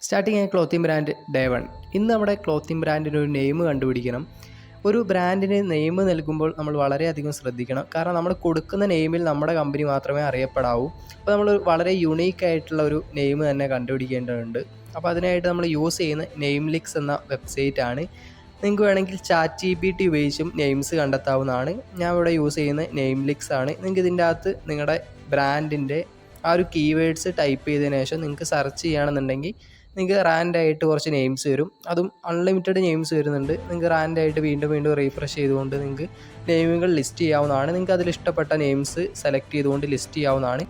Starting clothing brand day 1. ഇന്ന് നമ്മുടെ clothing ബ്രാൻഡിന് ഒരു നെയിം കണ്ടുപിടിക്കണം. ഒരു ബ്രാൻഡിന് നെയിം നൽകുമ്പോൾ നമ്മൾ വളരെയധികം ശ്രദ്ധിക്കണം. കാരണം നമ്മൾ കൊടുക്കുന്ന നെയിമിൽ നമ്മുടെ കമ്പനി മാത്രമേ അറിയപ്പെടാവൂ. അപ്പോൾ നമ്മൾ വളരെ യുണീക്ക് ആയിട്ടുള്ള ഒരു നെയിം തന്നെ കണ്ടുപിടിക്കേണ്ടതുണ്ട്. അപ്പോൾ അതിനായിട്ട് നമ്മൾ യൂസ് ചെയ്യുന്ന നെയിംലിക്സ് എന്ന വെബ്സൈറ്റാണ്. നിങ്ങൾക്ക് വേണമെങ്കിൽ ChatGPT ഉപയോഗിച്ചും നെയിംസ് കണ്ടെത്താവുന്നതാണ്. ഞാൻ ഇവിടെ യൂസ് ചെയ്യുന്ന നെയിംലിക്സ് ആണ്. നിങ്ങൾക്ക് ഇതിൻ്റെ അകത്ത് നിങ്ങളുടെ ബ്രാൻഡിൻ്റെ ആ ഒരു കീവേഡ്സ് ടൈപ്പ് ചെയ്തതിന് ശേഷം നിങ്ങൾക്ക് സെർച്ച് ചെയ്യുകയാണെന്നുണ്ടെങ്കിൽ നിങ്ങൾക്ക് റാൻഡായിട്ട് കുറച്ച് നെയിംസ് വരും. അതും അൺലിമിറ്റഡ് നെയിംസ് വരുന്നുണ്ട്. നിങ്ങൾക്ക് റാൻഡായിട്ട് വീണ്ടും റീഫ്രഷ് ചെയ്തുകൊണ്ട് നിങ്ങൾക്ക് നെയിമുകൾ ലിസ്റ്റ് ചെയ്യാവുന്നതാണ്. നിങ്ങൾക്ക് അതിൽ ഇഷ്ടപ്പെട്ട നെയിംസ് സെലക്ട് ചെയ്തുകൊണ്ട് ലിസ്റ്റ് ചെയ്യാവുന്നതാണ്.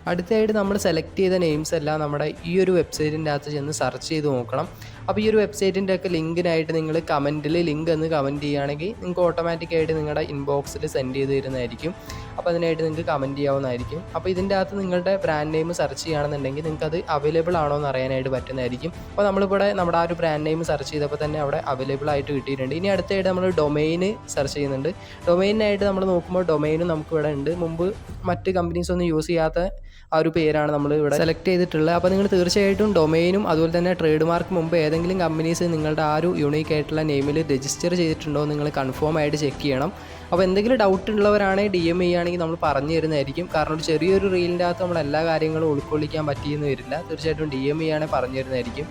അടുത്തതായിട്ട് നമ്മൾ സെലക്ട് ചെയ്ത നെയിംസ് എല്ലാം നമ്മുടെ ഈ ഒരു വെബ്സൈറ്റിൻ്റെ അകത്ത് ചെന്ന് സെർച്ച് ചെയ്ത് നോക്കണം. അപ്പോൾ ഈ ഒരു വെബ്സൈറ്റിൻ്റെ ഒക്കെ ലിങ്കിനായിട്ട് നിങ്ങൾ കമൻറ്റിൽ ലിങ്ക് എന്ന് കമൻറ്റ് ചെയ്യുകയാണെങ്കിൽ നിങ്ങൾക്ക് ഓട്ടോമാറ്റിക്കായിട്ട് നിങ്ങളുടെ ഇൻബോക്സിൽ സെൻഡ് ചെയ്ത് തരുന്നതായിരിക്കും. അപ്പോൾ അതിനായിട്ട് നിങ്ങൾക്ക് കമൻറ്റ് ചെയ്യാവുന്നതായിരിക്കും. അപ്പോൾ ഇതിൻ്റെ അകത്ത് നിങ്ങളുടെ ബ്രാൻഡ് നെയിം സെർച്ച് ചെയ്യുകയാണെന്നുണ്ടെങ്കിൽ നിങ്ങൾക്ക് അത് അവൈലബിൾ ആണോ എന്ന് അറിയാനായിട്ട് പറ്റുന്നതായിരിക്കും. അപ്പോൾ നമ്മളിവിടെ നമ്മുടെ ആ ഒരു ബ്രാൻഡ് നെയിം സെർച്ച് ചെയ്തപ്പോൾ തന്നെ അവിടെ അവൈലബിൾ ആയിട്ട് കിട്ടിയിട്ടുണ്ട്. ഇനി അടുത്തായിട്ട് നമ്മൾ ഡൊമൈന് സെർച്ച് ചെയ്യുന്നുണ്ട്. ഡൊമൈനായിട്ട് നമ്മൾ നോക്കുമ്പോൾ ഡൊമൈനും നമുക്ക് ഇവിടെ ഉണ്ട്. മുമ്പ് മറ്റ് കമ്പനീസ് ഒന്നും യൂസ് ചെയ്യാത്ത ആ ഒരു പേരാണ് നമ്മൾ ഇവിടെ സെലക്ട് ചെയ്തിട്ടുള്ളത്. അപ്പോൾ നിങ്ങൾ തീർച്ചയായിട്ടും ഡൊമൈനും അതുപോലെ തന്നെ ട്രേഡ് മാർക്ക് മുമ്പ് ഏതെങ്കിലും കമ്പനീസ് നിങ്ങളുടെ ആ ഒരു യൂണീക്ക് ആയിട്ടുള്ള നെയിമിൽ രജിസ്റ്റർ ചെയ്തിട്ടുണ്ടോ നിങ്ങൾ കൺഫേം ആയിട്ട് ചെക്ക് ചെയ്യണം. അപ്പോൾ എന്തെങ്കിലും ഡൗട്ട് ഉള്ളവരാണെങ്കിൽ DM ചെയ്യുകയാണെങ്കിൽ നമ്മൾ പറഞ്ഞു തരുന്നതായിരിക്കും. കാരണം ഒരു ചെറിയൊരു റീലിൻ്റെ അകത്ത് നമ്മൾ എല്ലാ കാര്യങ്ങളും ഉൾക്കൊള്ളിക്കാൻ പറ്റിയെന്ന് വരില്ല. തീർച്ചയായിട്ടും DM ചെയ്യുകയാണെങ്കിൽ പറഞ്ഞു തരുന്നതായിരിക്കും.